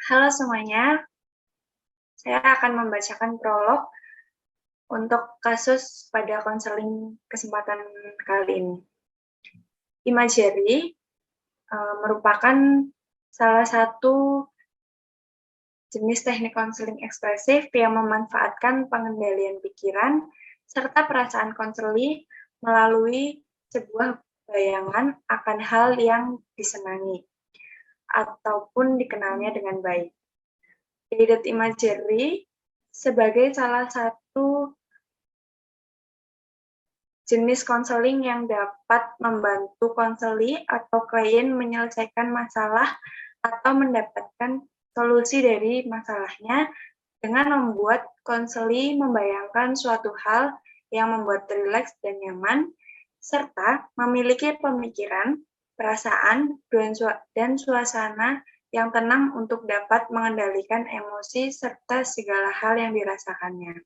Halo semuanya, saya akan membacakan prolog untuk kasus pada konseling kesempatan kali ini. Imagery merupakan salah satu jenis teknik konseling ekspresif yang memanfaatkan pengendalian pikiran serta perasaan konseli melalui sebuah bayangan akan hal yang disenangi ataupun dikenalnya dengan baik. Guided imagery sebagai salah satu jenis konseling yang dapat membantu konseli atau klien menyelesaikan masalah atau mendapatkan solusi dari masalahnya dengan membuat konseli membayangkan suatu hal yang membuat rileks dan nyaman, serta memiliki pemikiran, perasaan, dan suasana yang tenang untuk dapat mengendalikan emosi serta segala hal yang dirasakannya.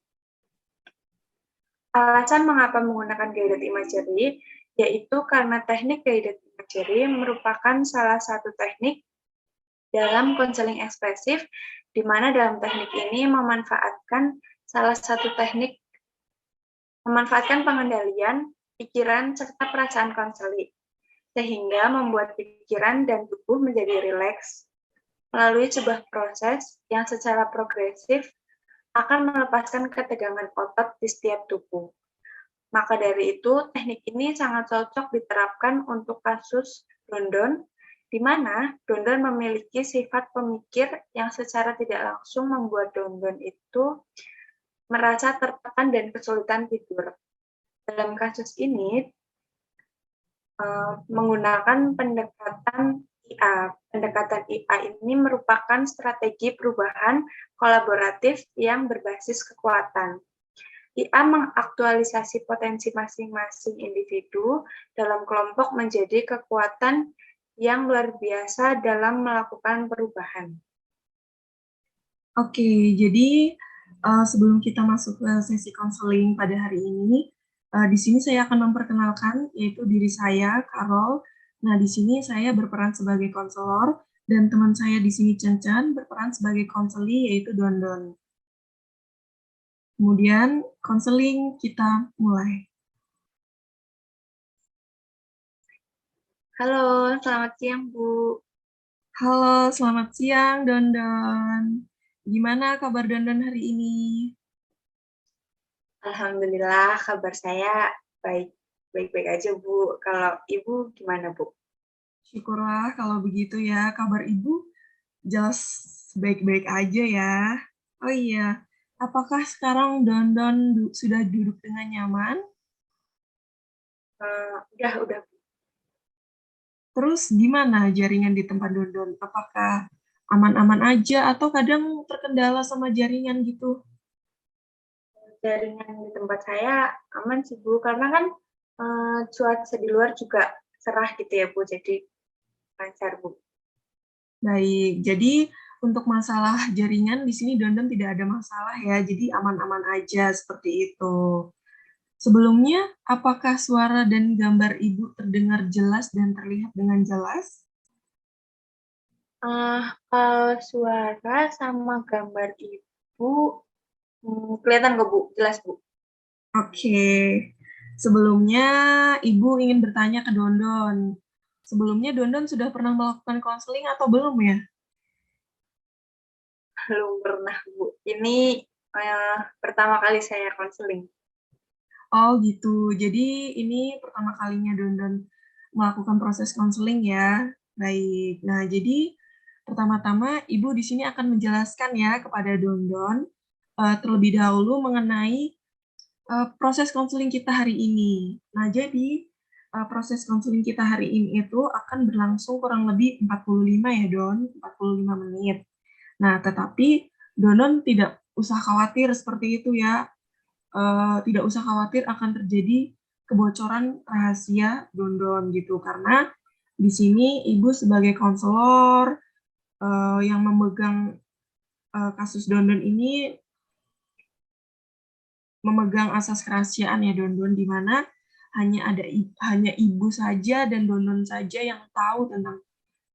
Alasan mengapa menggunakan guided imagery, yaitu karena teknik guided imagery merupakan salah satu teknik dalam konseling ekspresif, di mana dalam teknik ini memanfaatkan pengendalian, pikiran, serta perasaan konseli, sehingga membuat pikiran dan tubuh menjadi rileks melalui sebuah proses yang secara progresif akan melepaskan ketegangan otot di setiap tubuh. Maka dari itu, teknik ini sangat cocok diterapkan untuk kasus dondon, di mana dondon memiliki sifat pemikir yang secara tidak langsung membuat dondon itu merasa tertekan dan kesulitan tidur. Dalam kasus ini, menggunakan pendekatan IA. Pendekatan IA ini merupakan strategi perubahan kolaboratif yang berbasis kekuatan. IA mengaktualisasi potensi masing-masing individu dalam kelompok menjadi kekuatan yang luar biasa dalam melakukan perubahan. Oke, jadi sebelum kita masuk ke sesi konseling pada hari ini, di sini saya akan memperkenalkan yaitu diri saya, Carol. Nah, di sini saya berperan sebagai konselor dan teman saya di sini Chen berperan sebagai konseli yaitu Dondon. Kemudian konseling kita mulai. Halo, selamat siang Bu. Halo, selamat siang Dondon. Gimana kabar Dondon hari ini? Alhamdulillah, kabar saya baik-baik aja Bu. Kalau Ibu gimana Bu? Syukurlah kalau begitu ya, kabar Ibu jelas baik-baik aja ya. Oh iya, apakah sekarang Dondon sudah duduk dengan nyaman? Udah. Terus gimana jaringan di tempat Dondon? Apakah aman-aman aja atau kadang terkendala sama jaringan gitu? Jaringan di tempat saya aman sih Bu, karena kan cuaca di luar juga cerah gitu ya Bu, jadi lancar Bu. Baik, jadi untuk masalah jaringan di sini Dondon tidak ada masalah ya, jadi aman-aman aja seperti itu. Sebelumnya, apakah suara dan gambar Ibu terdengar jelas dan terlihat dengan jelas? Kalau suara sama gambar Ibu kelihatan nggak Bu? Jelas Bu? Oke, sebelumnya Ibu ingin bertanya ke Dondon. Sebelumnya Dondon sudah pernah melakukan konseling atau belum ya? Belum pernah Bu. Ini pertama kali saya konseling. Oh gitu, jadi ini pertama kalinya Dondon melakukan proses konseling ya. Baik, nah jadi pertama-tama Ibu di sini akan menjelaskan ya kepada Dondon terlebih dahulu mengenai proses konseling kita hari ini. Nah, jadi proses konseling kita hari ini itu akan berlangsung kurang lebih 45 ya, Don, 45 menit. Nah, tetapi Donon tidak usah khawatir seperti itu ya. Tidak usah khawatir akan terjadi kebocoran rahasia Dondon gitu, karena di sini Ibu sebagai konselor yang memegang kasus Dondon ini memegang asas kerahasiaan ya Dondon, di mana hanya ibu saja dan Dondon saja yang tahu tentang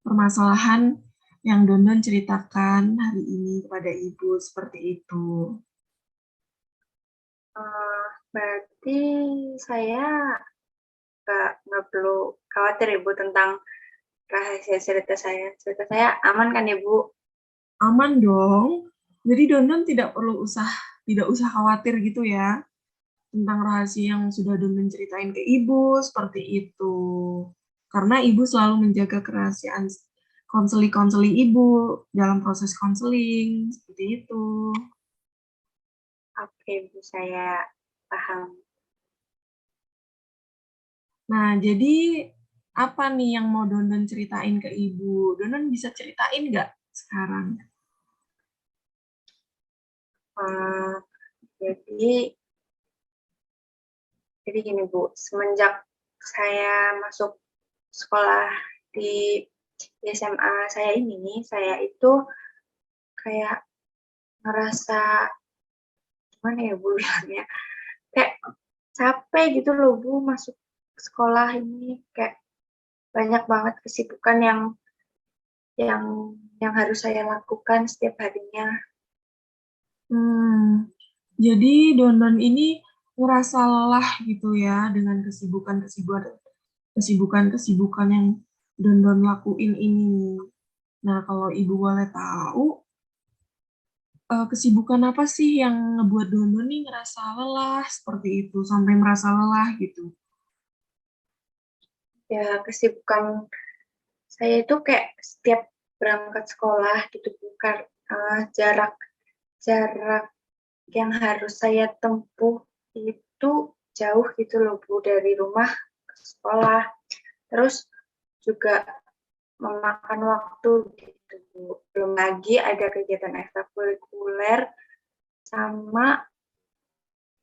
permasalahan yang Dondon ceritakan hari ini kepada Ibu seperti itu. Berarti saya nggak perlu khawatir Ibu tentang rahasia cerita saya. Cerita saya aman kan Ibu? Aman dong. Jadi Dondon tidak usah khawatir gitu ya tentang rahasia yang sudah Dondon ceritain ke Ibu seperti itu. Karena Ibu selalu menjaga kerahasiaan konseli-konseli Ibu dalam proses konseling seperti itu. Oke, Bu, saya paham. Nah, jadi apa nih yang mau Dondon ceritain ke Ibu? Dondon bisa ceritain nggak sekarang? Eh, jadi, jadi gini Bu, semenjak saya masuk sekolah di SMA saya ini, saya itu kayak ngerasa gimana ya Bu bilangnya, kayak capek gitu loh Bu masuk sekolah ini, kayak banyak banget kesibukan yang yang harus saya lakukan setiap harinya. Jadi Dondon ini ngerasa lelah gitu ya dengan kesibukan-kesibukan yang Dondon lakuin ini. Nah, kalau Ibu boleh tahu, kesibukan apa sih yang ngebuat Dondon nih ngerasa lelah seperti itu, sampai merasa lelah gitu? Ya, kesibukan saya itu kayak setiap berangkat sekolah gitu bukan jarak jarak yang harus saya tempuh itu jauh gitu loh Bu dari rumah ke sekolah. Terus juga memakan waktu gitu Bu. Belum lagi ada kegiatan ekstrakurikuler sama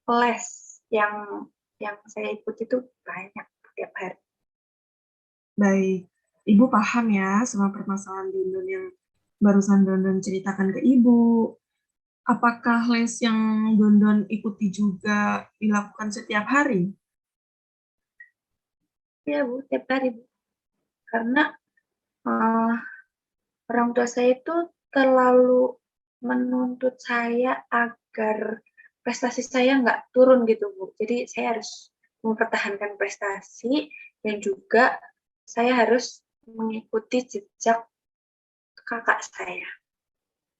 les yang saya ikuti itu banyak setiap hari. Baik, Ibu paham ya sama permasalahan Dondon yang barusan Dondon ceritakan ke Ibu. Apakah les yang Dondon ikuti juga dilakukan setiap hari? Ya Bu, setiap hari Bu. Karena uh, orang tua saya itu terlalu menuntut saya agar prestasi saya nggak turun gitu Bu. Jadi saya harus mempertahankan prestasi dan juga saya harus mengikuti jejak kakak saya.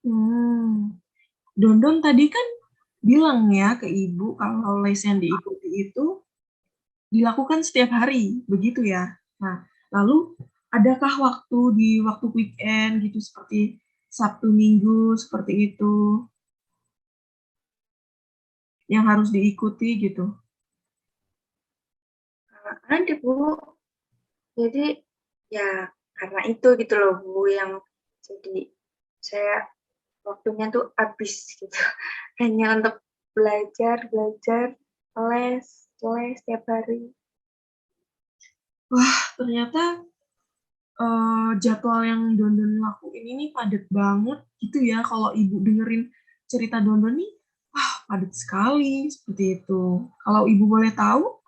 Hmm. Dondon tadi kan bilang ya ke Ibu kalau les yang diikuti itu dilakukan setiap hari, begitu ya. Nah, lalu adakah waktu weekend gitu seperti Sabtu Minggu seperti itu yang harus diikuti gitu? Ada Bu, jadi ya karena itu gitu loh Bu yang jadi saya waktunya tuh habis gitu hanya untuk belajar belajar les les setiap hari. Wah, ternyata jadwal yang Dondon lakuin ini padat banget gitu ya. Kalau Ibu dengerin cerita Dondon nih, wah padat sekali seperti itu. Kalau Ibu boleh tahu,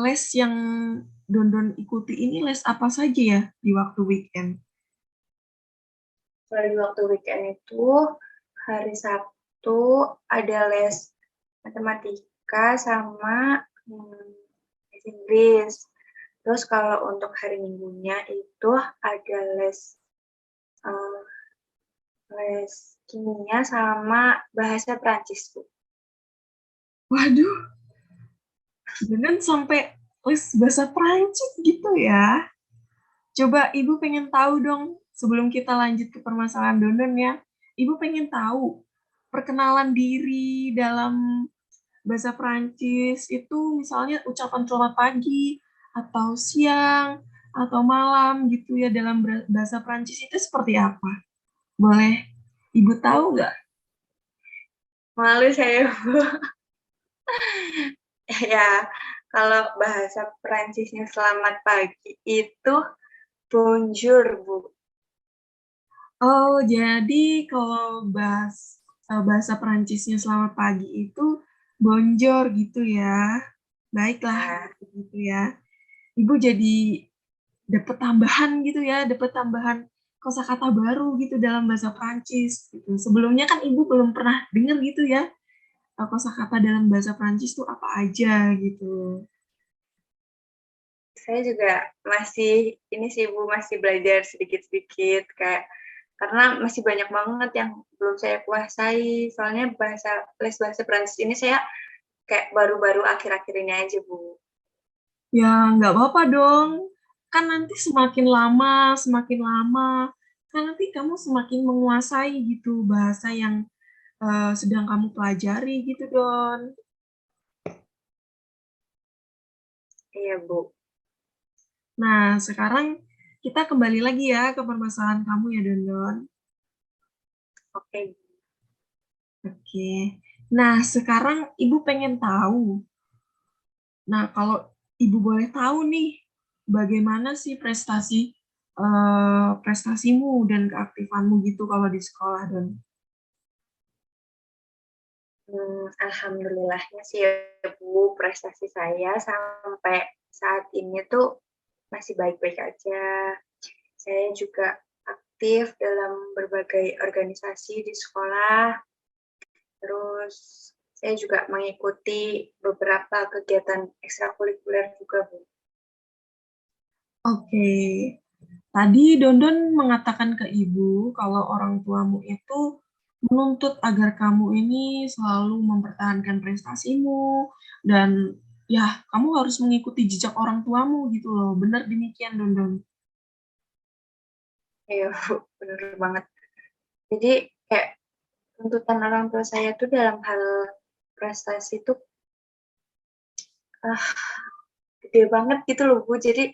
les yang Dondon ikuti ini les apa saja ya di waktu weekend? Kalau di waktu weekend itu hari Sabtu ada les matematika sama les Inggris. Terus kalau untuk hari Minggunya itu ada eh, les kimia sama bahasa Prancis Bu. Waduh, dengan sampai les bahasa Prancis gitu ya. Coba Ibu pengen tahu dong, sebelum kita lanjut ke permasalahan Dondon ya. Ibu pengen tahu perkenalan diri dalam bahasa Prancis itu misalnya ucapan selamat pagi atau siang atau malam gitu ya dalam bahasa Prancis itu seperti apa? Boleh Ibu tahu nggak? Malu saya Bu. Ya, kalau bahasa Prancisnya selamat pagi itu bonjour Bu. Oh, jadi kalau bahasa Perancisnya selamat pagi itu bonjour gitu ya. Baiklah, Ya, gitu ya. Ibu jadi dapat tambahan gitu ya, dapat tambahan kosakata baru gitu dalam bahasa Prancis gitu. Sebelumnya kan Ibu belum pernah dengar gitu ya, kosakata dalam bahasa Prancis tuh apa aja gitu. Saya juga masih ini sih Bu, masih belajar sedikit-sedikit kayak karena masih banyak banget yang belum saya kuasai. Soalnya les bahasa Prancis ini saya kayak baru-baru akhir-akhir ini aja Bu. Ya nggak apa-apa dong, kan nanti semakin lama, kan nanti kamu semakin menguasai gitu bahasa yang sedang kamu pelajari gitu Don. Iya Bu. Nah, sekarang kita kembali lagi ya ke permasalahan kamu ya, Dondon. Oke. Oke. Nah, sekarang Ibu pengen tahu. Nah, kalau Ibu boleh tahu nih, bagaimana sih prestasimu dan keaktifanmu gitu kalau di sekolah, Don? Alhamdulillahnya sih ya Bu, prestasi saya sampai saat ini tuh masih baik-baik aja. Saya juga aktif dalam berbagai organisasi di sekolah. Terus saya juga mengikuti beberapa kegiatan ekstrakurikuler juga, Bu. Oke. Tadi Dondon mengatakan ke Ibu kalau orang tuamu itu menuntut agar kamu ini selalu mempertahankan prestasimu dan ya kamu harus mengikuti jejak orang tuamu gitu loh. Benar demikian Dondon. Iya, Bu, bener banget. Jadi kayak tuntutan orang tua saya tuh dalam hal prestasi tuh ah, gede banget gitu loh, Bu. Jadi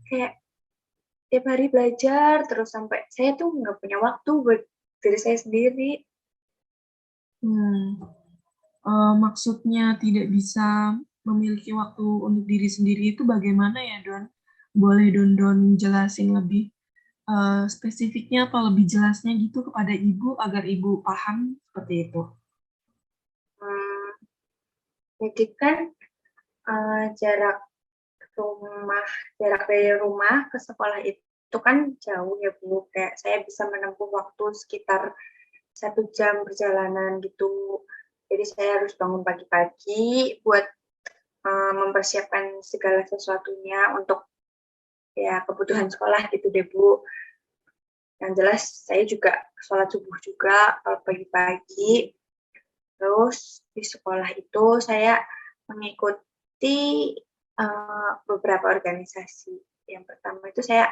kayak tiap hari belajar terus sampai saya tuh nggak punya waktu buat diri saya sendiri. Hmm, maksudnya tidak bisa memiliki waktu untuk diri sendiri itu bagaimana ya Don? Boleh Dondon jelasin lebih spesifiknya atau lebih jelasnya gitu kepada Ibu agar Ibu paham seperti itu. Hmm, jadi kan jarak rumah jarak dari rumah ke sekolah itu kan jauh ya Bu. Kayak saya bisa menempuh waktu sekitar 1 jam perjalanan gitu. Jadi saya harus bangun pagi-pagi buat mempersiapkan segala sesuatunya untuk ya kebutuhan sekolah gitu deh Bu. Yang jelas saya juga sholat subuh juga kalau pagi-pagi. Terus di sekolah itu saya mengikuti beberapa organisasi. Yang pertama itu saya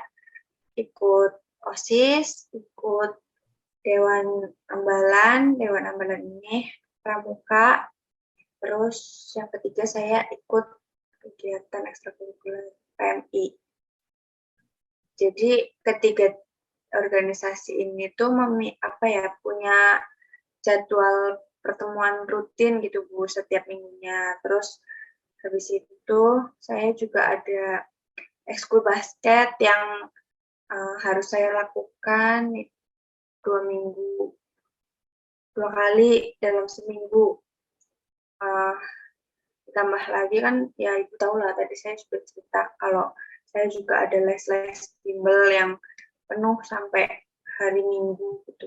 ikut OSIS, ikut Dewan Ambalan ini Pramuka. Terus yang ketiga saya ikut kegiatan ekstrakurikuler PMI. Jadi ketiga organisasi ini tuh punya jadwal pertemuan rutin gitu Bu setiap minggunya. Terus habis itu saya juga ada ekskul basket yang harus saya lakukan 2 minggu, 2 kali dalam seminggu. Uh, Ditambah lagi kan ya Ibu tahu lah tadi saya sudah cerita kalau saya juga ada les-les bimbel yang penuh sampai hari Minggu gitu.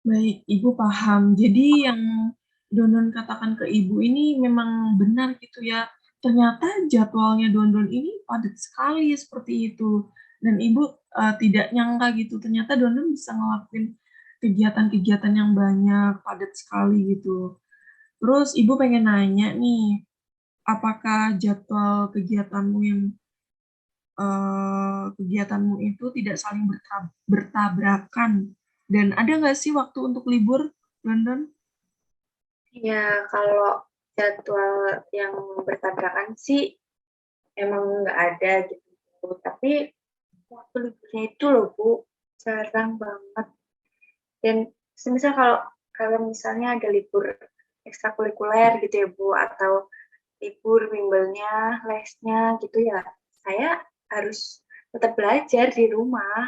Baik, Ibu paham. Jadi yang Dondon katakan ke Ibu ini memang benar gitu ya. Ternyata jadwalnya Dondon ini padat sekali seperti itu. Dan Ibu tidak nyangka gitu. Ternyata Dondon bisa ngelakuin kegiatan-kegiatan yang banyak, padat sekali gitu. Terus Ibu pengen nanya nih, apakah jadwal kegiatanmu itu tidak saling bertabrakan? Dan ada nggak sih waktu untuk libur, London? Ya kalau jadwal yang bertabrakan sih emang nggak ada gitu. Tapi waktu liburnya itu loh Bu, jarang banget. Dan semisal kalau kalau misalnya ada libur ekstrakurikuler gitu ya Bu, atau libur bimbelnya, lesnya gitu ya, saya harus tetap belajar di rumah.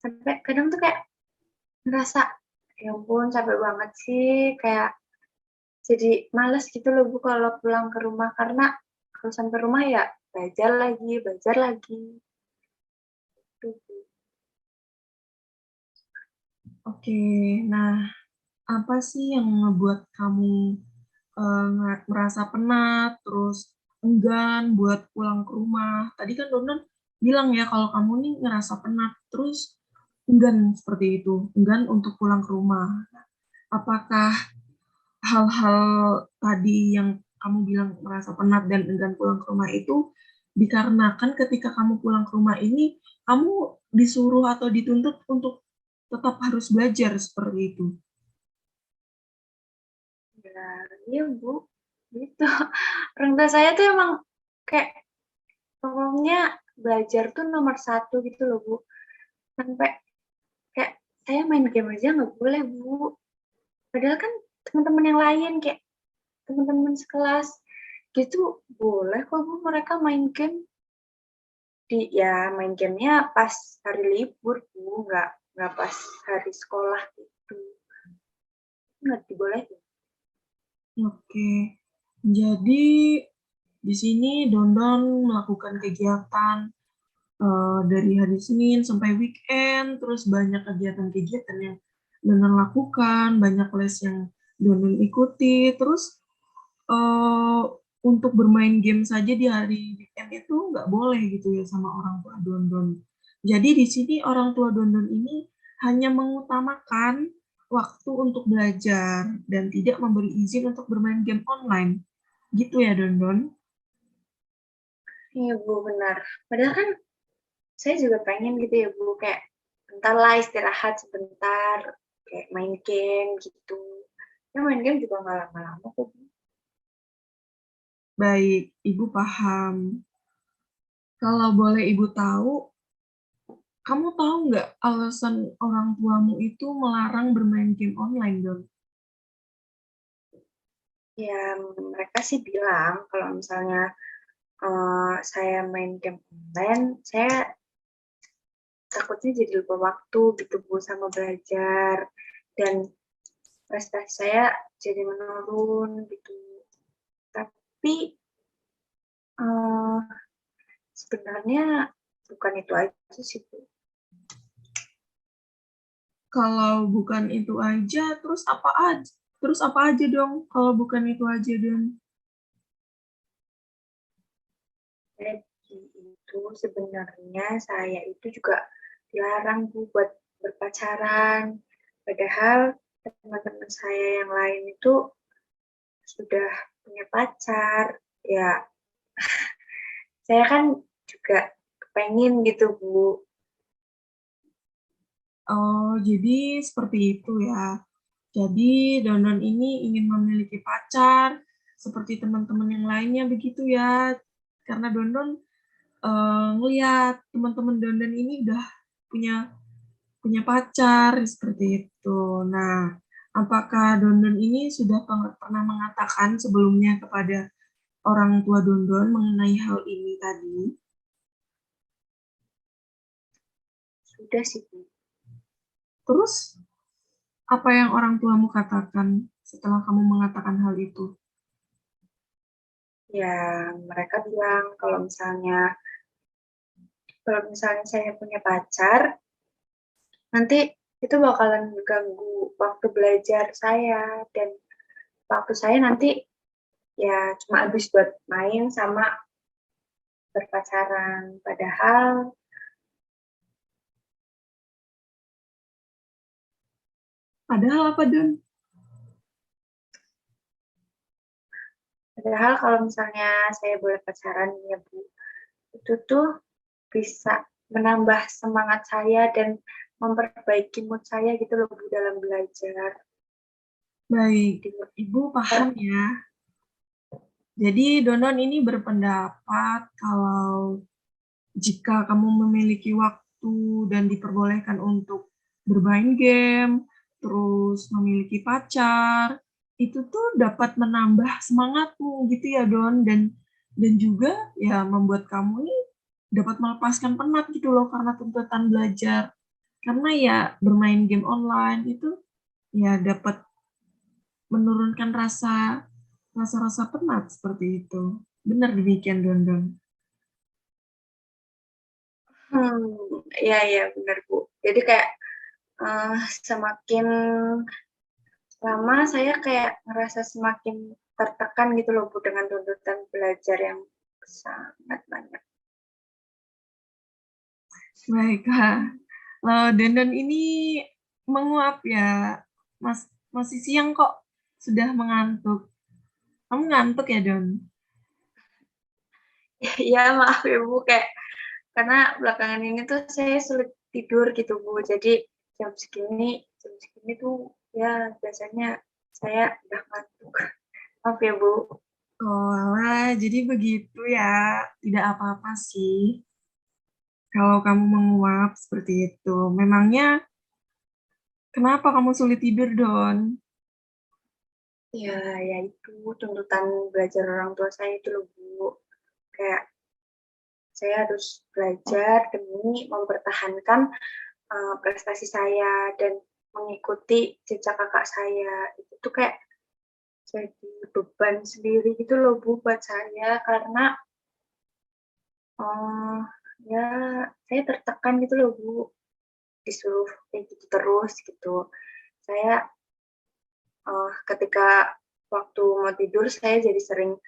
Sampai kadang tuh kayak ngerasa, ya ampun capek banget sih, kayak jadi males gitu loh Bu kalau pulang ke rumah, karena kalau sampai rumah ya belajar lagi, Oke, nah apa sih yang ngebuat kamu merasa penat, terus enggan buat pulang ke rumah? Tadi kan Dondon bilang ya kalau kamu nih ngerasa penat, terus enggan seperti itu, enggan untuk pulang ke rumah. Apakah hal-hal tadi yang kamu bilang merasa penat dan enggan pulang ke rumah itu dikarenakan ketika kamu pulang ke rumah ini, kamu disuruh atau dituntut untuk tetap harus belajar seperti itu? Ya, iya Bu, gitu. Orang tua saya tuh emang kayak pokoknya belajar tuh nomor satu gitu loh Bu. Sampai kayak saya main game aja nggak boleh Bu. Padahal kan teman-teman yang lain kayak teman-teman sekelas gitu boleh kok Bu mereka main game ya main gamenya pas hari libur Bu, nggak pas hari sekolah gitu. Nggak dibolehin. Oke, jadi di sini Dondon melakukan kegiatan dari hari Senin sampai weekend, terus banyak kegiatan-kegiatan yang Dondon lakukan, banyak les yang Dondon ikuti, terus eh, untuk bermain game saja di hari weekend itu nggak boleh gitu ya sama orang tua Dondon. Jadi di sini orang tua Dondon ini hanya mengutamakan waktu untuk belajar dan tidak memberi izin untuk bermain game online. Gitu ya Dondon? Iya Bu benar. Padahal kan saya juga pengen gitu ya Bu kayak bentar lah istirahat sebentar kayak main game gitu. Ya main game juga nggak lama-lama kok Bu. Baik, Ibu paham. Kalau boleh Ibu tahu, kamu tahu nggak alasan orang tuamu itu melarang bermain game online, Don? Ya mereka sih bilang kalau misalnya saya main game online, saya takutnya jadi lupa waktu gitu Bu sama belajar dan prestasi saya jadi menurun gitu. Tapi eh, sebenarnya bukan itu aja sih Bu. Kalau bukan itu aja, terus apa aja? Terus apa aja dong kalau bukan itu aja, Don? Jadi itu sebenarnya saya itu juga dilarang Bu buat berpacaran. Padahal teman-teman saya yang lain itu sudah punya pacar. Ya, saya kan juga pengen gitu Bu. Oh, jadi seperti itu ya. Jadi Dondon ini ingin memiliki pacar seperti teman-teman yang lainnya begitu ya. Karena Dondon ngelihat teman-teman Dondon ini udah punya punya pacar seperti itu. Nah, apakah Dondon ini sudah pernah mengatakan sebelumnya kepada orang tua Dondon mengenai hal ini tadi? Sudah sih Bu. Terus apa yang orang tuamu katakan setelah kamu mengatakan hal itu? Ya, mereka bilang kalau misalnya saya punya pacar, nanti itu bakalan ganggu waktu belajar saya dan waktu saya nanti ya cuma habis buat main sama berpacaran. Padahal apa, Don? Padahal kalau misalnya saya boleh pacaran ya Bu, itu tuh bisa menambah semangat saya dan memperbaiki mood saya gitu loh Bu dalam belajar. Baik, Di Ibu paham ya. Jadi Donon ini berpendapat kalau jika kamu memiliki waktu dan diperbolehkan untuk bermain game, terus memiliki pacar, itu tuh dapat menambah semangatmu gitu ya Don dan juga ya membuat kamu ini dapat melepaskan penat gitu loh karena tuntutan belajar. Karena ya bermain game online itu ya dapat menurunkan rasa-rasa penat seperti itu. Benar demikian Don Don. iya iya benar Bu. Jadi kayak semakin lama saya kayak ngerasa semakin tertekan gitu loh Bu dengan tuntutan belajar yang sangat banyak. Baiklah. Dandan ini menguap ya. Masih siang kok. Sudah mengantuk. Kamu ngantuk ya, Don? Ya maaf ya Bu, kayak karena belakangan ini tuh saya sulit tidur gitu Bu. Jadi jam segini tuh ya biasanya saya udah ngantuk. Maaf ya Bu. Oh, alah, jadi begitu ya. Tidak apa-apa sih. Kalau kamu menguap seperti itu. Memangnya kenapa kamu sulit tidur, Don? Ya itu tuntutan belajar orang tua saya itu loh Bu. Kayak saya harus belajar demi mempertahankan prestasi saya dan mengikuti jejak kakak saya. Itu tuh kayak jadi beban sendiri gitu loh Bu buat saya karena uh, ya saya tertekan gitu loh Bu, disuruh kayak gitu terus gitu. Saya ketika waktu mau tidur saya jadi sering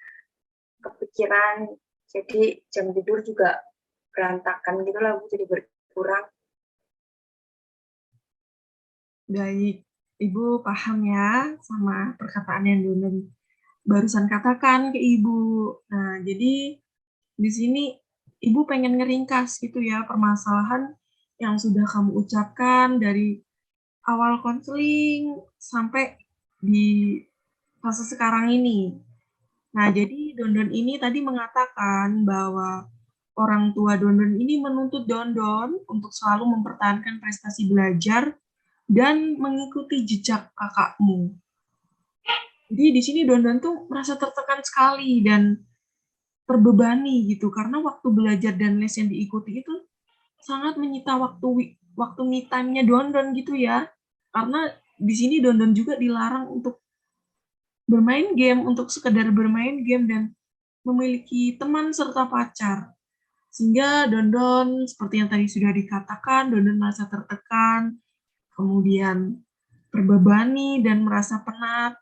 kepikiran, jadi jam tidur juga berantakan gitu lah Bu, jadi berkurang. Baik, Ibu paham ya sama perkataan yang Don barusan katakan ke Ibu. Nah, jadi di sini Ibu pengen ngeringkas gitu ya permasalahan yang sudah kamu ucapkan dari awal konseling sampai di fase sekarang ini. Nah, jadi Dondon ini tadi mengatakan bahwa orang tua Dondon ini menuntut Dondon untuk selalu mempertahankan prestasi belajar dan mengikuti jejak kakakmu. Jadi di sini Dondon tuh merasa tertekan sekali dan terbebani gitu karena waktu belajar dan les yang diikuti itu sangat menyita waktu me time-nya Dondon gitu ya. Karena di sini Dondon juga dilarang untuk bermain game, untuk sekedar bermain game dan memiliki teman serta pacar. Sehingga Dondon, seperti yang tadi sudah dikatakan, Dondon merasa tertekan, kemudian terbebani dan merasa penat,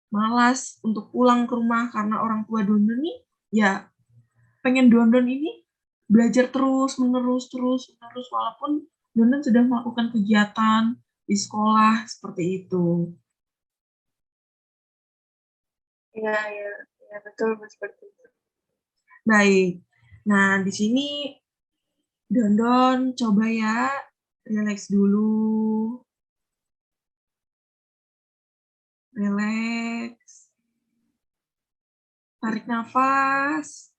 malas untuk pulang ke rumah karena orang tua Dondon nih, ya pengen Dondon ini belajar terus menerus walaupun Dondon sudah melakukan kegiatan di sekolah seperti itu. Ya betul Bu, seperti itu. Baik. Nah, di sini Dondon coba ya relax dulu. Relax. Tarik nafas.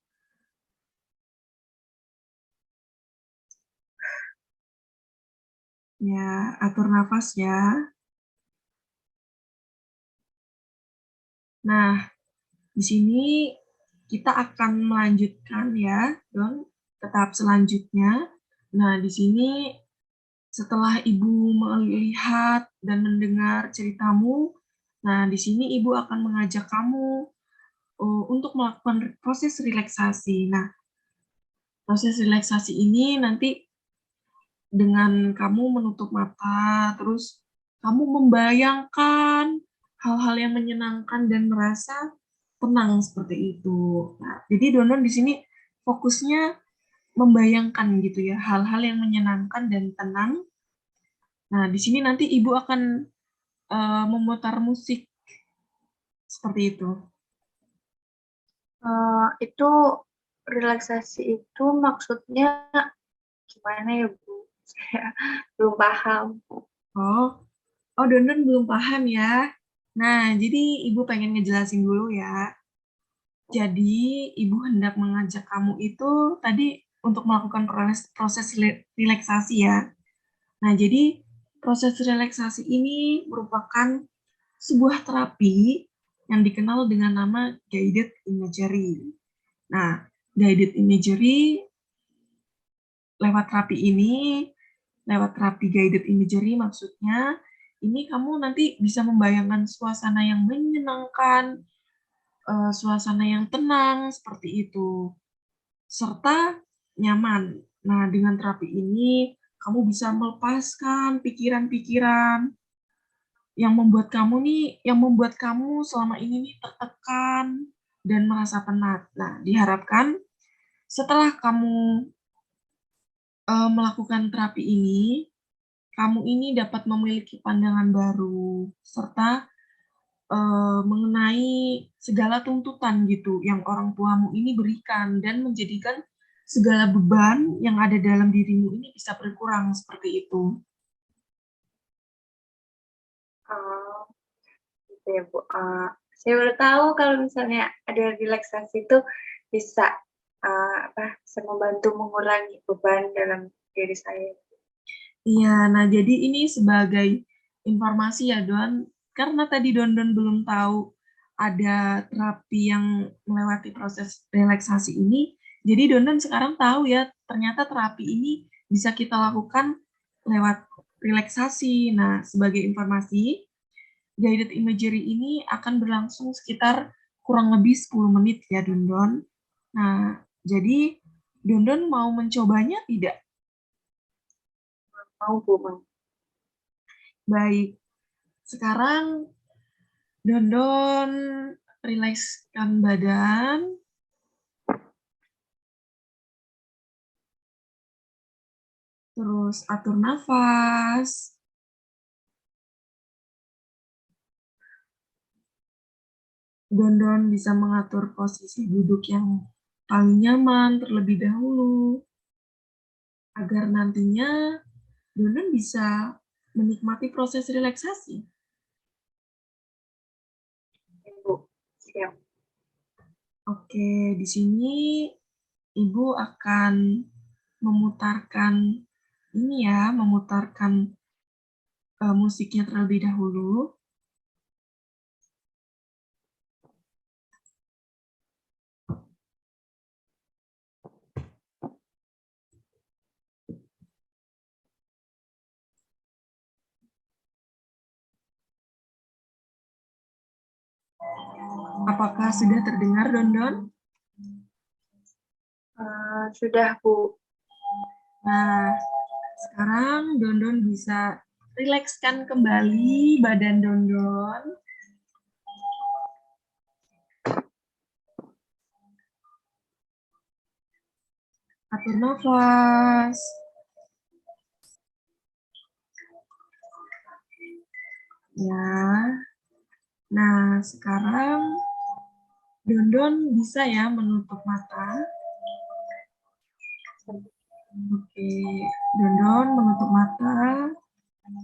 Ya, atur nafas ya. Nah, di sini kita akan melanjutkan ya, Don, ke tahap selanjutnya. Nah, di sini setelah Ibu melihat dan mendengar ceritamu, nah di sini Ibu akan mengajak kamu untuk melakukan proses relaksasi. Nah, proses relaksasi ini nanti dengan kamu menutup mata, terus kamu membayangkan hal-hal yang menyenangkan dan merasa tenang seperti itu. Nah, jadi Donon di sini fokusnya membayangkan gitu ya, hal-hal yang menyenangkan dan tenang. Nah, di sini nanti Ibu akan memutar musik seperti itu. Itu relaksasi itu maksudnya gimana ya Bu? Saya belum paham. Oh, oh Donon belum paham ya. Nah, jadi Ibu pengen ngejelasin dulu ya. Jadi, Ibu hendak mengajak kamu itu tadi untuk melakukan proses relaksasi ya. Nah, jadi proses relaksasi ini merupakan sebuah terapi yang dikenal dengan nama guided imagery. Nah, guided imagery lewat terapi guided imagery maksudnya ini kamu nanti bisa membayangkan suasana yang menyenangkan, suasana yang tenang seperti itu serta nyaman. Nah, dengan terapi ini kamu bisa melepaskan pikiran-pikiran yang membuat kamu selama ini nih tertekan dan merasa penat. Nah, diharapkan setelah kamu melakukan terapi ini, kamu ini dapat memiliki pandangan baru serta mengenai segala tuntutan gitu yang orang tuamu ini berikan dan menjadikan segala beban yang ada dalam dirimu ini bisa berkurang seperti itu. Gitu ya, Bu. Saya baru tahu kalau misalnya ada relaksasi itu bisa bisa membantu mengurangi beban dalam diri saya. Iya, nah jadi ini sebagai informasi ya Don, karena tadi Don belum tahu ada terapi yang melewati proses relaksasi ini, jadi Don sekarang tahu ya, ternyata terapi ini bisa kita lakukan lewat relaksasi. Nah, sebagai informasi, guided imagery ini akan berlangsung sekitar kurang lebih 10 menit ya Don. Nah, jadi Don mau mencobanya tidak? Mau, Bu, mau. Baik, sekarang Don rilekskan badan, terus atur nafas. Don bisa mengatur posisi duduk yang paling nyaman terlebih dahulu, agar nantinya Don bisa menikmati proses relaksasi. Bu, siap. Oke, di sini Ibu akan memutarkan musiknya terlebih dahulu. Apakah sudah terdengar, Don? Sudah, Bu. Nah, sekarang Don bisa rilekskan kembali badan Don. Atur nafas. Ya. Nah, sekarang Don bisa ya menutup mata. Oke, Don menutup mata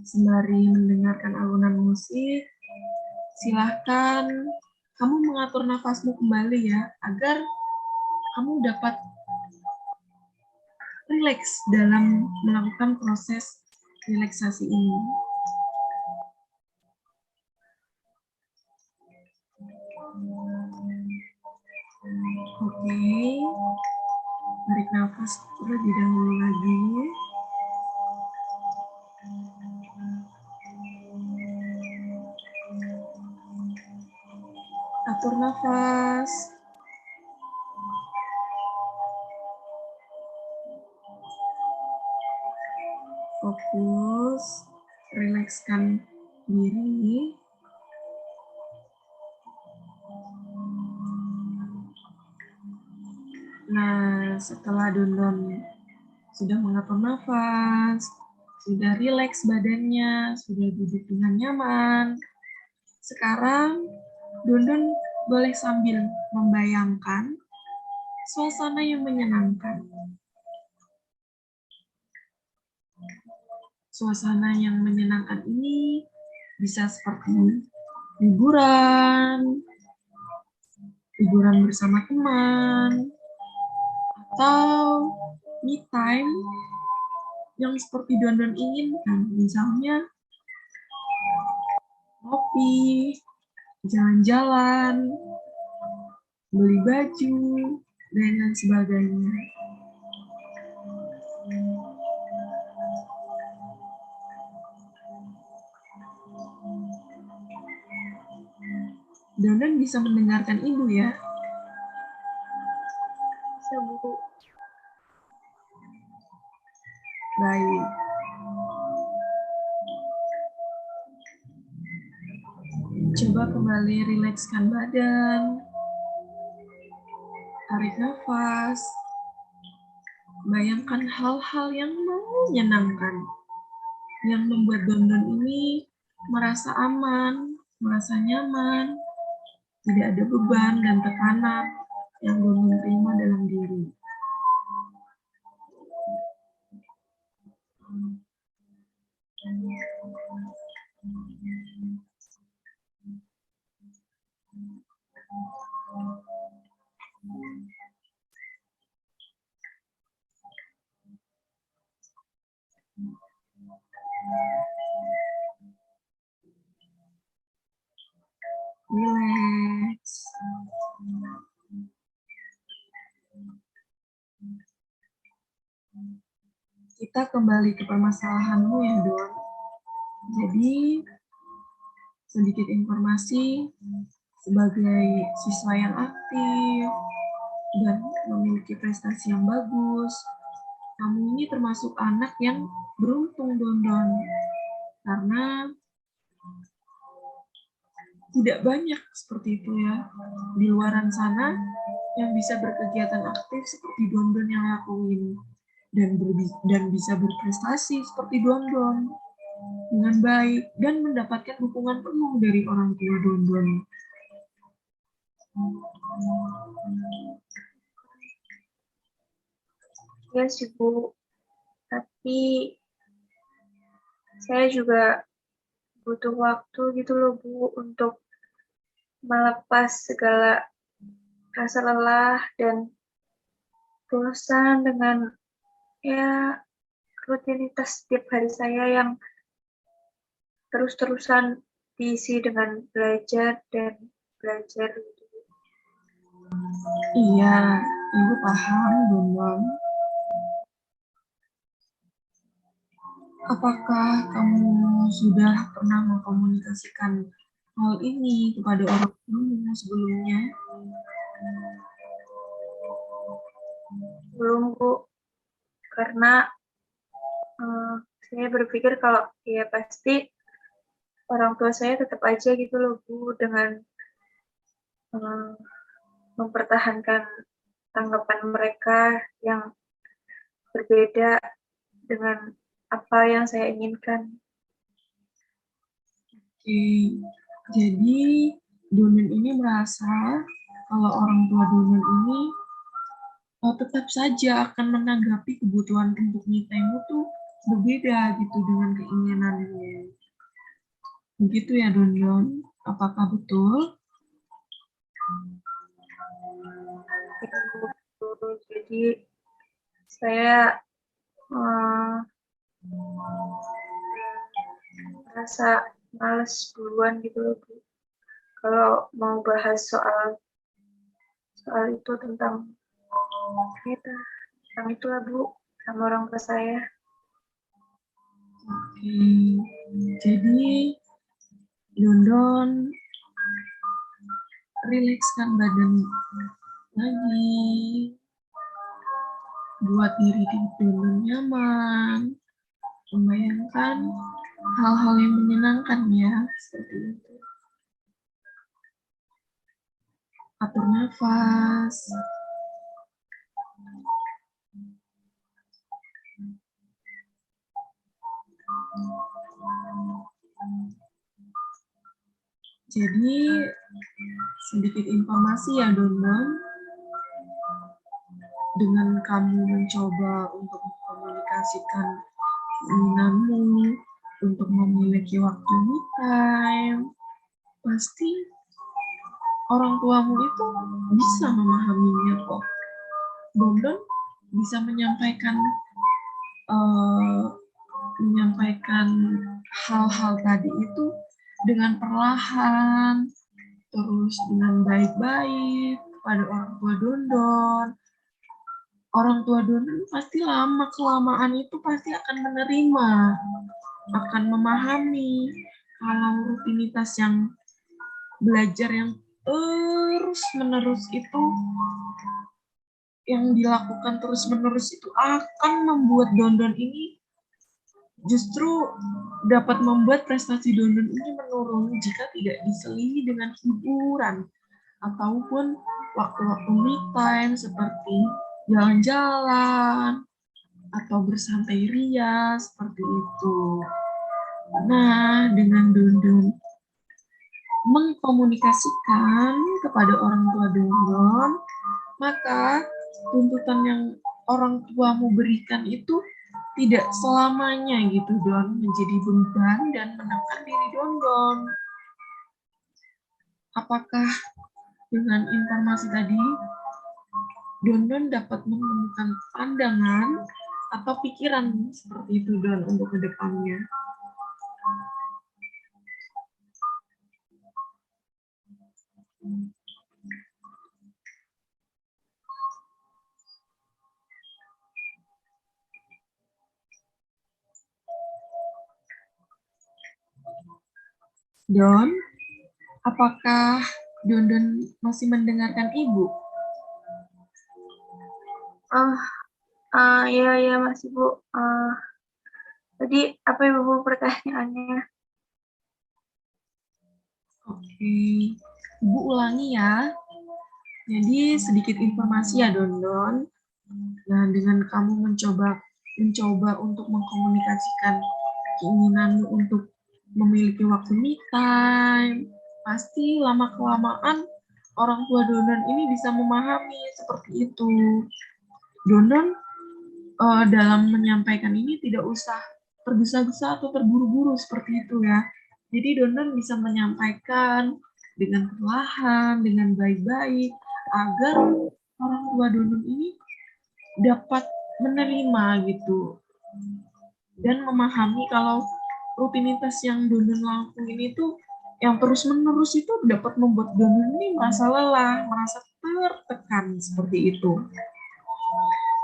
sembari mendengarkan alunan musik. Silahkan kamu mengatur nafasmu kembali ya, agar kamu dapat rileks dalam melakukan proses relaksasi ini. Oke, tarik nafas terlebih dahulu lagi. Atur nafas. Fokus, rilekskan diri. Nah, setelah Don sudah mengatur nafas, sudah rileks badannya, sudah duduk dengan nyaman, sekarang Don boleh sambil membayangkan suasana yang menyenangkan. Suasana yang menyenangkan ini bisa seperti liburan bersama teman, atau me time yang seperti Don inginkan, misalnya ngopi, jalan-jalan, beli baju, dan lain sebagainya. Don bisa mendengarkan Ibu ya. Bisa, Bu. Baik. Coba kembali rilekskan badan, tarik nafas, bayangkan hal-hal yang menyenangkan, yang membuat Dondon ini merasa aman, merasa nyaman, tidak ada beban dan tekanan yang Dondon terima dalam diri. Relax. Kita kembali ke permasalahanmu ya, Don. Jadi, sedikit informasi sebagai siswa yang aktif dan memiliki prestasi yang bagus. Kamu ini termasuk anak yang beruntung, Dondon. Karena tidak banyak seperti itu ya. Di luaran sana yang bisa berkegiatan aktif seperti Dondon yang lakuin. Dan bisa berprestasi seperti Dondon dengan baik dan mendapatkan dukungan penuh dari orang tua Dondon. Ya sih Bu, tapi saya juga butuh waktu gitu loh Bu untuk melepas segala rasa lelah dan bosan dengan ya rutinitas setiap hari saya yang terus-terusan diisi dengan belajar dan belajar gitu. Iya, Ibu paham, Dondon. Apakah kamu sudah pernah mengkomunikasikan hal ini kepada orang tuamu sebelumnya? Belum Bu, karena saya berpikir kalau ya pasti orang tua saya tetap aja gitu loh Bu dengan mempertahankan tanggapan mereka yang berbeda dengan apa yang saya inginkan. Oke, jadi Dondon ini merasa kalau orang tua Dondon ini tetap saja akan menanggapi kebutuhan untuk me time tuh berbeda gitu dengan keinginannya. Begitu ya Dondon, apakah betul? Jadi saya merasa males duluan gitu loh Bu. Kalau mau bahas soal itu tentang itu lah Bu sama orang tua saya. Oke, jadi Dondon rilekskan badan lagi, buat diri Dondon nyaman, membayangkan hal-hal yang menyenangkan ya, seperti itu. Atur nafas. Jadi, sedikit informasi ya Dondon, dengan kamu mencoba untuk mengkomunikasikan keinginanmu, untuk memiliki waktu me time, pasti orang tuamu itu bisa memahaminya kok. Dondon bisa menyampaikan hal-hal tadi itu dengan perlahan, terus dengan baik-baik kepada orang tua Dondon. Orang tua Dondon pasti lama-kelamaan itu pasti akan menerima, akan memahami kalau rutinitas yang belajar yang terus-menerus itu, yang dilakukan terus-menerus itu akan membuat Dondon ini justru dapat membuat prestasi Dondon ini menurun jika tidak diselingi dengan hiburan ataupun waktu-waktu me time seperti jalan-jalan atau bersantai ria seperti itu. Nah, dengan Dondon mengkomunikasikan kepada orang tua Dondon, maka tuntutan yang orang tuamu berikan itu tidak selamanya gitu Don menjadi beban dan menekan diri Don. Apakah dengan informasi tadi Don dapat menemukan pandangan atau pikiran seperti itu Don untuk kedepannya? Don, apakah Don masih mendengarkan Ibu? Iya masih Bu. Tadi apa Ibu pertanyaannya? Oke, Ibu ulangi ya. Jadi sedikit informasi ya Don. Nah, dengan kamu mencoba untuk mengkomunikasikan keinginanmu untuk memiliki waktu me time, pasti lama-kelamaan orang tua Dondon ini bisa memahami seperti itu. Dondon dalam menyampaikan ini tidak usah tergesa-gesa atau terburu-buru seperti itu ya. Jadi Dondon bisa menyampaikan dengan perlahan, dengan baik-baik, agar orang tua Dondon ini dapat menerima gitu dan memahami kalau rutinitas yang Dondon lakuin itu yang terus-menerus itu dapat membuat Dondon ini merasa lelah, merasa tertekan seperti itu.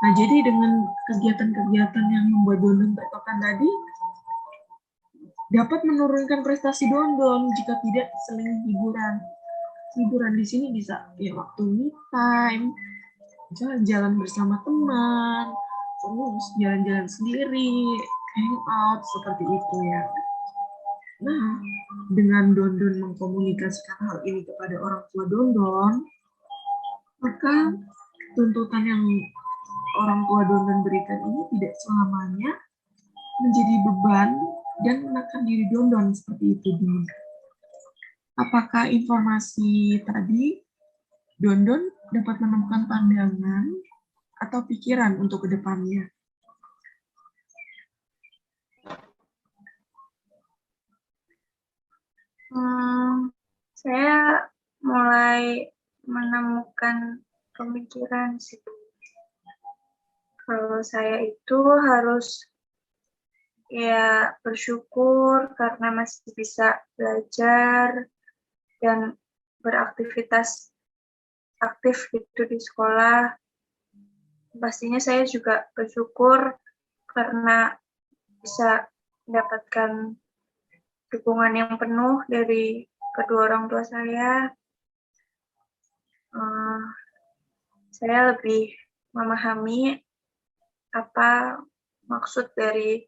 Nah, jadi dengan kegiatan-kegiatan yang membuat Dondon tertekan tadi dapat menurunkan prestasi Dondon jika tidak diselingi hiburan. Hiburan di sini bisa ya waktu me time, jalan-jalan bersama teman, terus jalan-jalan sendiri, hangout seperti itu ya. Nah, dengan Dondon mengkomunikasikan hal ini kepada orang tua Dondon, maka tuntutan yang orang tua Dondon berikan ini tidak selamanya menjadi beban dan menekan diri Dondon seperti itu. Apakah informasi tadi Dondon dapat menemukan pandangan atau pikiran untuk kedepannya? Saya mulai menemukan pemikiran sih. Kalau saya itu harus ya bersyukur karena masih bisa belajar dan beraktivitas aktif gitu di sekolah. Pastinya saya juga bersyukur karena bisa mendapatkan dukungan yang penuh dari kedua orang tua saya. Saya lebih memahami apa maksud dari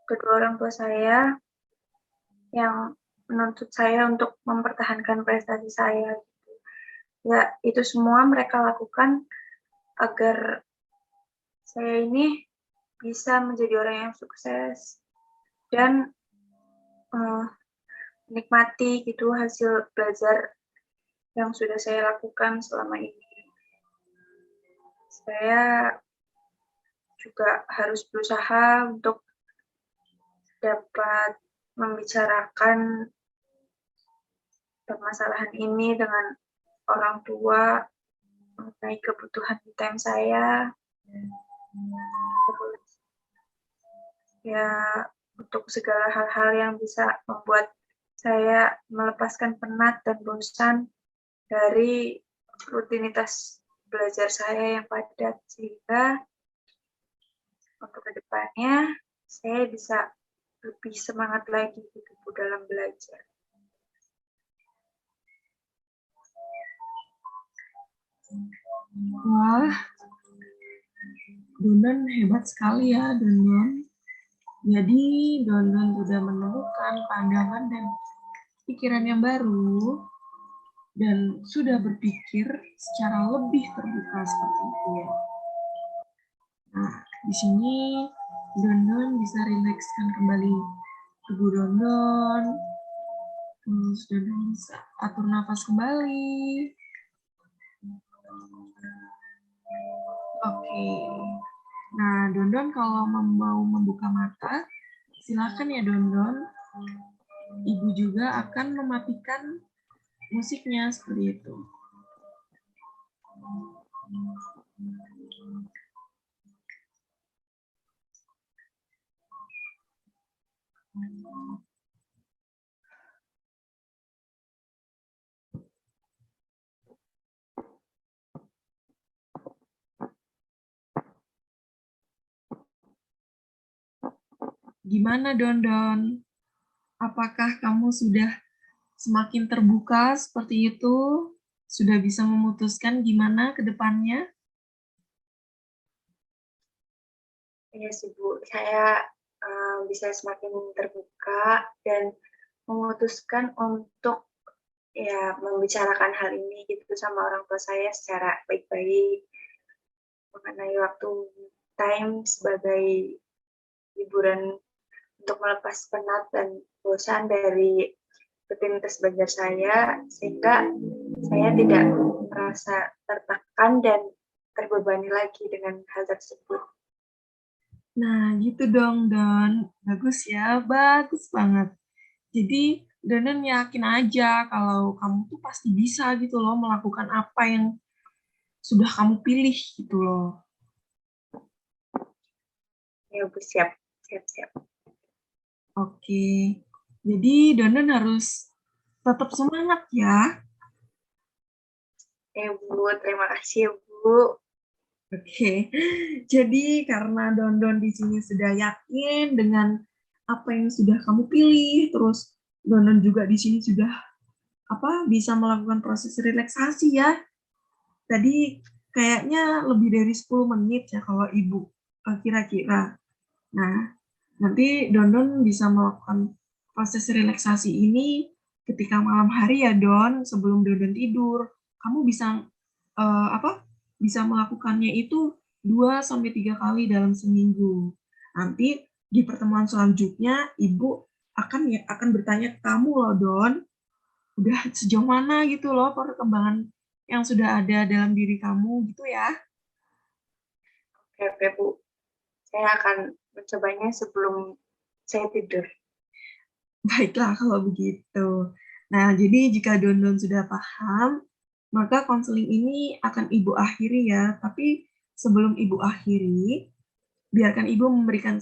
kedua orang tua saya yang menuntut saya untuk mempertahankan prestasi saya. Ya, itu semua mereka lakukan agar saya ini bisa menjadi orang yang sukses dan menikmati gitu hasil belajar yang sudah saya lakukan selama ini. Saya juga harus berusaha untuk dapat membicarakan permasalahan ini dengan orang tua mengenai kebutuhan time saya. Terus ya untuk segala hal-hal yang bisa membuat saya melepaskan penat dan bosan dari rutinitas belajar saya yang padat, sehingga untuk kedepannya saya bisa lebih semangat lagi gitu dalam belajar. Wah, Dondon hebat sekali ya, Dondon. Jadi, Dondon sudah menemukan pandangan dan pikiran yang baru dan sudah berpikir secara lebih terbuka seperti itu ya. Nah, di sini Dondon bisa rilekskan kembali tubuh Dondon, terus Dondon bisa atur nafas kembali. Oke. Nah, Dondon kalau mau membuka mata, silakan ya Dondon. Ibu juga akan mematikan musiknya seperti itu. Gimana Dondon? Apakah kamu sudah semakin terbuka seperti itu? Sudah bisa memutuskan gimana ke depannya? Iya sih Bu, saya bisa semakin terbuka dan memutuskan untuk ya membicarakan hal ini gitu sama orang tua saya secara baik-baik mengenai waktu time sebagai hiburan untuk melepas penat dan bosan dari rutinitas belajar saya, sehingga saya tidak merasa tertekan dan terbebani lagi dengan hal tersebut. Nah, gitu dong, Don. Bagus ya, bagus banget. Jadi, Donon yakin aja kalau kamu tuh pasti bisa gitu loh melakukan apa yang sudah kamu pilih gitu loh. Ya Bu, siap, siap, siap. Oke, jadi Donon harus tetap semangat ya. Ya Bu, terima kasih ya Bu. Oke, jadi karena Dondon di sini sudah yakin dengan apa yang sudah kamu pilih, terus Dondon juga di sini sudah bisa melakukan proses relaksasi ya. Tadi kayaknya lebih dari 10 menit ya kalau Ibu kira-kira. Nah, nanti Dondon bisa melakukan proses relaksasi ini ketika malam hari ya Don, sebelum Dondon tidur. Kamu bisa bisa melakukannya itu 2 sampai 3 kali dalam seminggu. Nanti di pertemuan selanjutnya Ibu akan bertanya ke kamu loh Don, udah sejauh mana gitu loh perkembangan yang sudah ada dalam diri kamu gitu ya. Oke Bu, saya akan mencobanya sebelum saya tidur. Baiklah kalau begitu. Nah, jadi jika Dondon sudah paham, maka konseling ini akan Ibu akhiri ya. Tapi sebelum Ibu akhiri, biarkan Ibu memberikan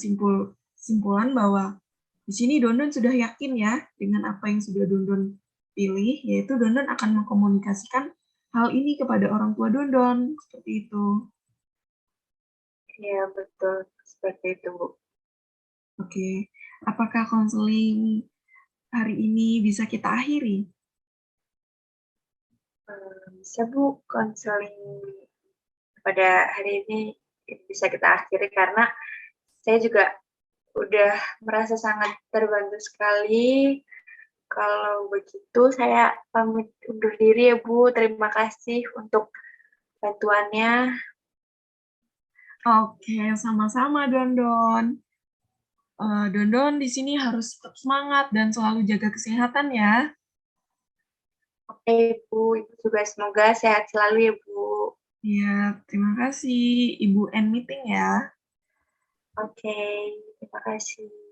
simpulan bahwa di sini Dondon sudah yakin ya dengan apa yang sudah Dondon pilih, yaitu Dondon akan mengkomunikasikan hal ini kepada orang tua Dondon, seperti itu. Ya betul, seperti itu Bu. Oke, apakah konseling hari ini bisa kita akhiri? Bisa Bu, konseling pada hari ini bisa kita akhiri karena saya juga udah merasa sangat terbantu sekali. Kalau begitu saya pamit undur diri ya Bu. Terima kasih untuk bantuannya. Oke, sama-sama Dondon. Dondon di sini harus tetap semangat dan selalu jaga kesehatan ya. Oke Bu, Ibu juga semoga sehat selalu ya Bu. Ya, terima kasih Ibu end meeting ya. Oke, terima kasih.